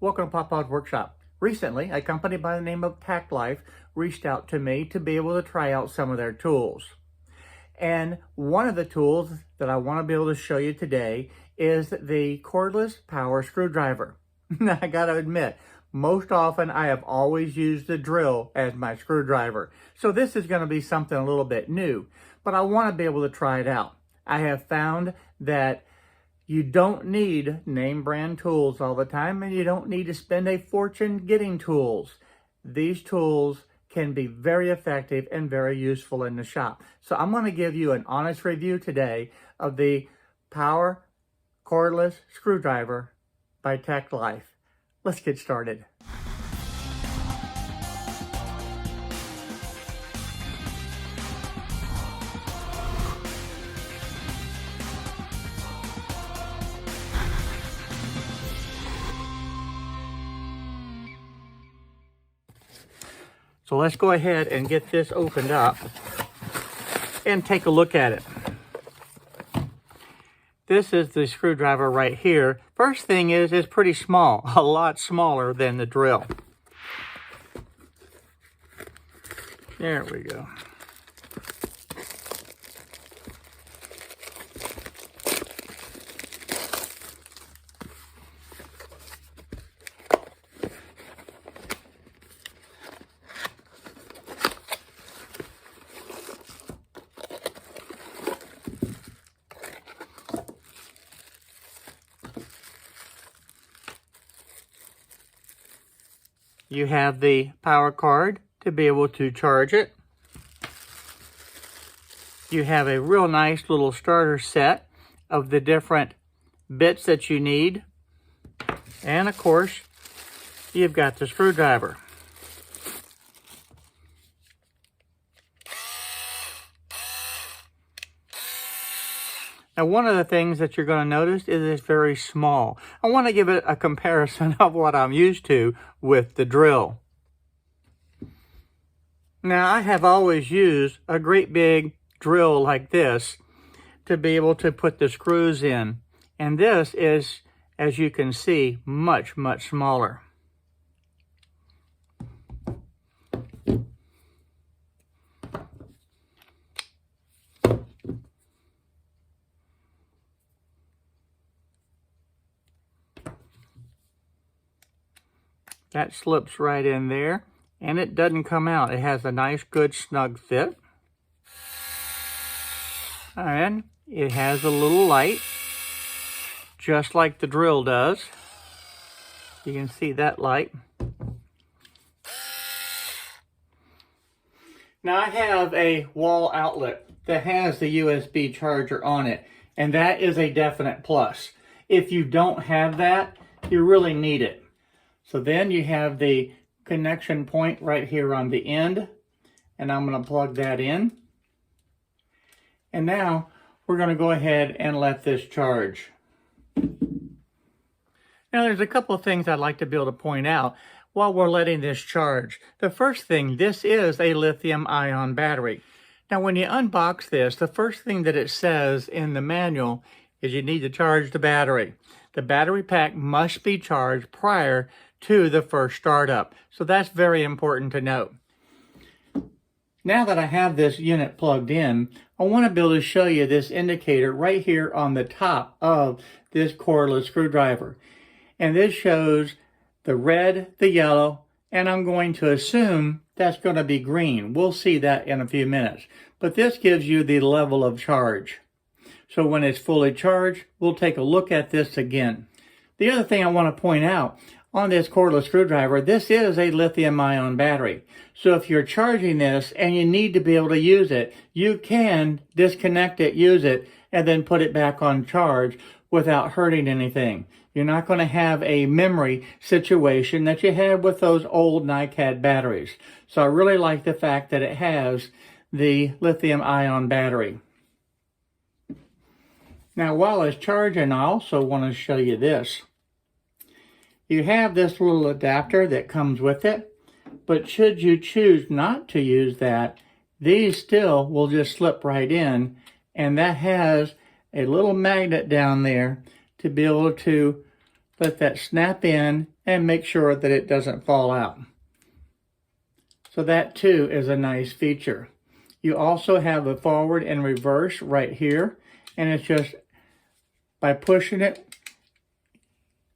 Welcome to Papa's Workshop. Recently, a company by the name of TackLife reached out to me to be able to try out some of their tools. And one of the tools that I want to be able to show you today is the cordless power screwdriver. Now, I gotta admit, most often I have always used the drill as my screwdriver. So this is going to be something a little bit new, but I want to be able to try it out. I have found that you don't need name brand tools all the time, and you don't need to spend a fortune getting tools. These tools can be very effective and very useful in the shop. So I'm going to give you an honest review today of the Power Cordless Screwdriver by TackLife. Let's get started. So let's go ahead and get this opened up and take a look at it. This is the screwdriver right here. First thing is, it's pretty small, a lot smaller than the drill. There we go. You have the power cord to be able to charge it. You have a real nice little starter set of the different bits that you need. And of course, you've got the screwdriver. Now, one of the things that you're going to notice is it's very small. I want to give it a comparison of what I'm used to with the drill. Now, I have always used a great big drill like this to be able to put the screws in. And this is, as you can see, much, much smaller. That slips right in there, and it doesn't come out. It has a nice, good, snug fit. And it has a little light, just like the drill does. You can see that light. Now, I have a wall outlet that has the USB charger on it, and that is a definite plus. If you don't have that, you really need it. So then you have the connection point right here on the end, and I'm going to plug that in. And now we're going to go ahead and let this charge. Now, there's a couple of things I'd like to be able to point out while we're letting this charge. The first thing, this is a lithium-ion battery. Now, when you unbox this, the first thing that it says in the manual is you need to charge the battery. The battery pack must be charged prior to the first startup. So that's very important to note. Now that I have this unit plugged in, I want to be able to show you this indicator right here on the top of this cordless screwdriver. And this shows the red, the yellow, and I'm going to assume that's going to be green. We'll see that in a few minutes. But this gives you the level of charge. So when it's fully charged, we'll take a look at this again. The other thing I want to point out, on this cordless screwdriver, this is a lithium-ion battery. So if you're charging this and you need to be able to use it, you can disconnect it, use it, and then put it back on charge without hurting anything. You're not going to have a memory situation that you had with those old NiCad batteries. So I really like the fact that it has the lithium-ion battery. Now, while it's charging, I also want to show you this. You have this little adapter that comes with it, but should you choose not to use that, these still will just slip right in, and that has a little magnet down there to be able to let that snap in and make sure that it doesn't fall out. So that too is a nice feature. You also have a forward and reverse right here, and it's just by pushing it,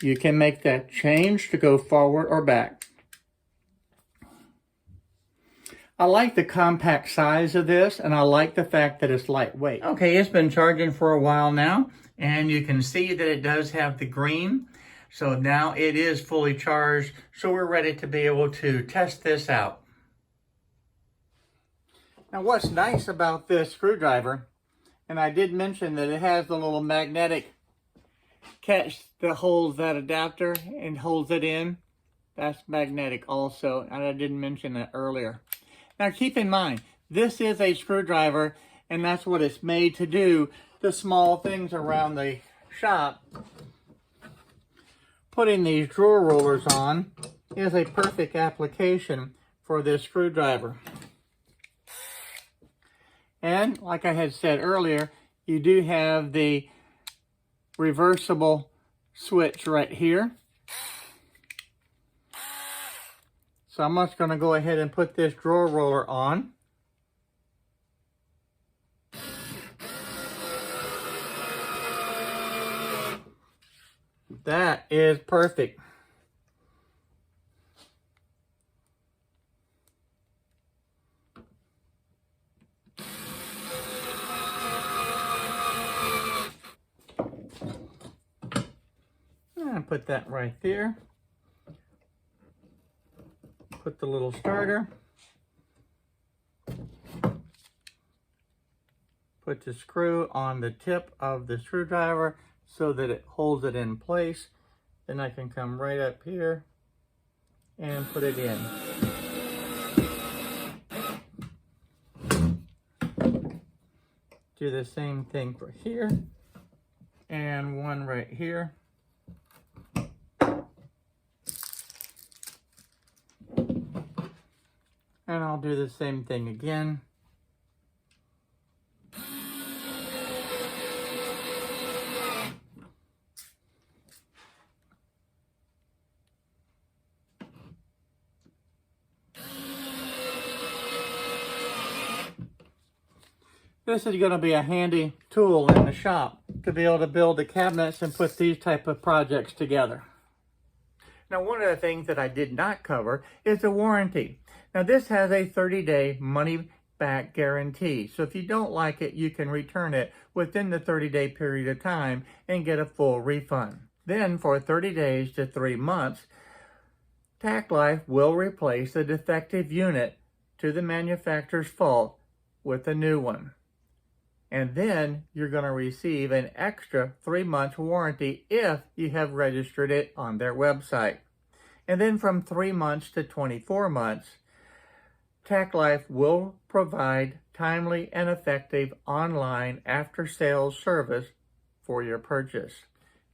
you can make that change to go forward or back. I like the compact size of this, and I like the fact that it's lightweight. Okay, it's been charging for a while now, and you can see that it does have the green. So now it is fully charged, so we're ready to be able to test this out. Now what's nice about this screwdriver, and I did mention that it has the little magnetic catch that holds that adapter and holds it in. That's magnetic also, and I didn't mention that earlier. Now keep in mind, this is a screwdriver, and that's what it's made to do. The small things around the shop, putting these drawer rollers on is a perfect application for this screwdriver. And like I had said earlier, you do have the reversible switch right here. So I'm just going to go ahead and put this drawer roller on. That is perfect. And put that right there. Put the little starter. Put the screw on the tip of the screwdriver so that it holds it in place. Then I can come right up here and put it in. Do the same thing for here and one right here. And I'll do the same thing again. This is going to be a handy tool in the shop to be able to build the cabinets and put these type of projects together. Now, one of the things that I did not cover is the warranty. Now, this has a 30-day money-back guarantee. So if you don't like it, you can return it within the 30-day period of time and get a full refund. Then, for 30 days to 3 months, TackLife will replace the defective unit to the manufacturer's fault with a new one. And then you're going to receive an extra 3 months warranty if you have registered it on their website. And then from 3 months to 24 months, TackLife will provide timely and effective online after-sales service for your purchase.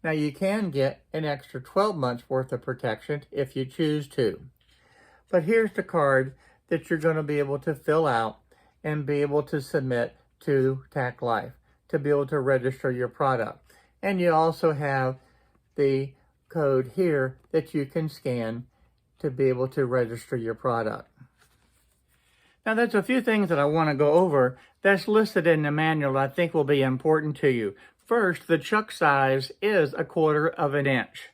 Now you can get an extra 12 months worth of protection if you choose to. But here's the card that you're going to be able to fill out and be able to submit to TackLife to be able to register your product. And you also have the code here that you can scan to be able to register your product. Now there's a few things that I want to go over that's listed in the manual I think will be important to you. First, the chuck size is 1/4 of an inch.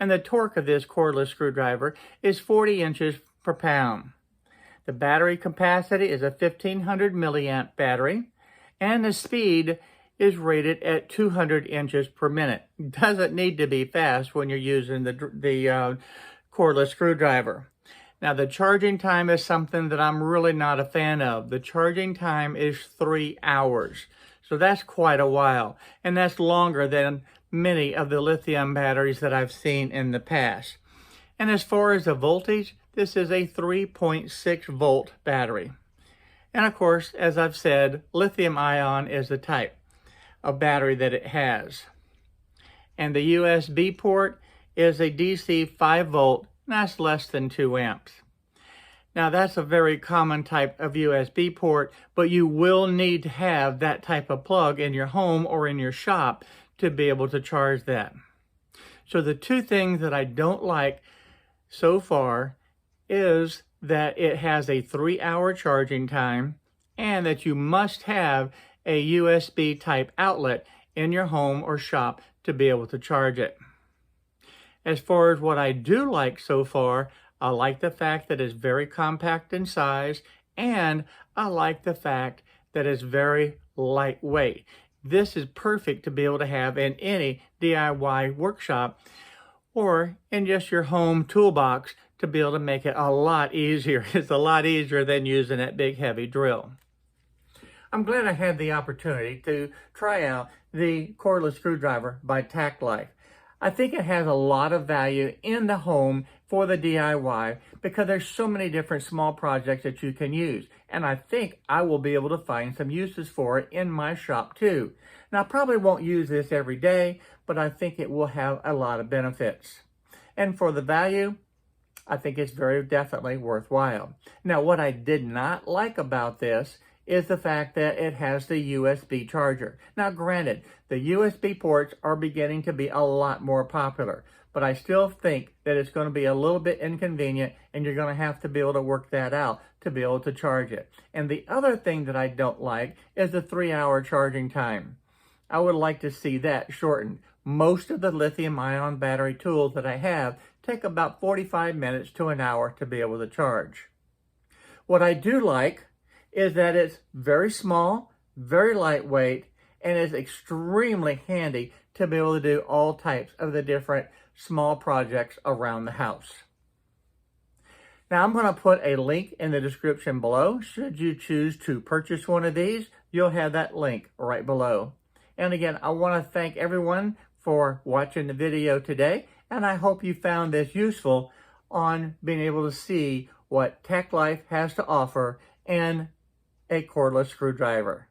And the torque of this cordless screwdriver is 40 inches per pound. The battery capacity is a 1500 milliamp battery, and the speed is rated at 200 inches per minute. It doesn't need to be fast when you're using the cordless screwdriver. Now, the charging time is something that I'm really not a fan of. The charging time is 3 hours. So that's quite a while. And that's longer than many of the lithium batteries that I've seen in the past. And as far as the voltage, this is a 3.6 volt battery. And of course, as I've said, lithium ion is the type of battery that it has. And the USB port is a DC 5 volt. That's less than 2 amps. Now that's a very common type of USB port, but you will need to have that type of plug in your home or in your shop to be able to charge that. So the two things that I don't like so far is that it has a 3-hour charging time and that you must have a USB type outlet in your home or shop to be able to charge it. As far as what I do like so far, I like the fact that it's very compact in size, and I like the fact that it's very lightweight. This is perfect to be able to have in any DIY workshop or in just your home toolbox to be able to make it a lot easier. It's a lot easier than using that big heavy drill. I'm glad I had the opportunity to try out the cordless screwdriver by TackLife. I think it has a lot of value in the home for the DIY because there's so many different small projects that you can use. And I think I will be able to find some uses for it in my shop too. Now, I probably won't use this every day, but I think it will have a lot of benefits. And for the value, I think it's very definitely worthwhile. Now, what I did not like about this is the fact that it has the USB charger. Now, granted, the USB ports are beginning to be a lot more popular, but I still think that it's going to be a little bit inconvenient and you're going to have to be able to work that out to be able to charge it. And the other thing that I don't like is the 3-hour charging time. I would like to see that shortened. Most of the lithium-ion battery tools that I have take about 45 minutes to an hour to be able to charge. What I do like is that it's very small, very lightweight, and is extremely handy to be able to do all types of the different small projects around the house. Now, I'm going to put a link in the description below. Should you choose to purchase one of these, you'll have that link right below. And again, I want to thank everyone for watching the video today, and I hope you found this useful on being able to see what TackLife has to offer in a cordless screwdriver.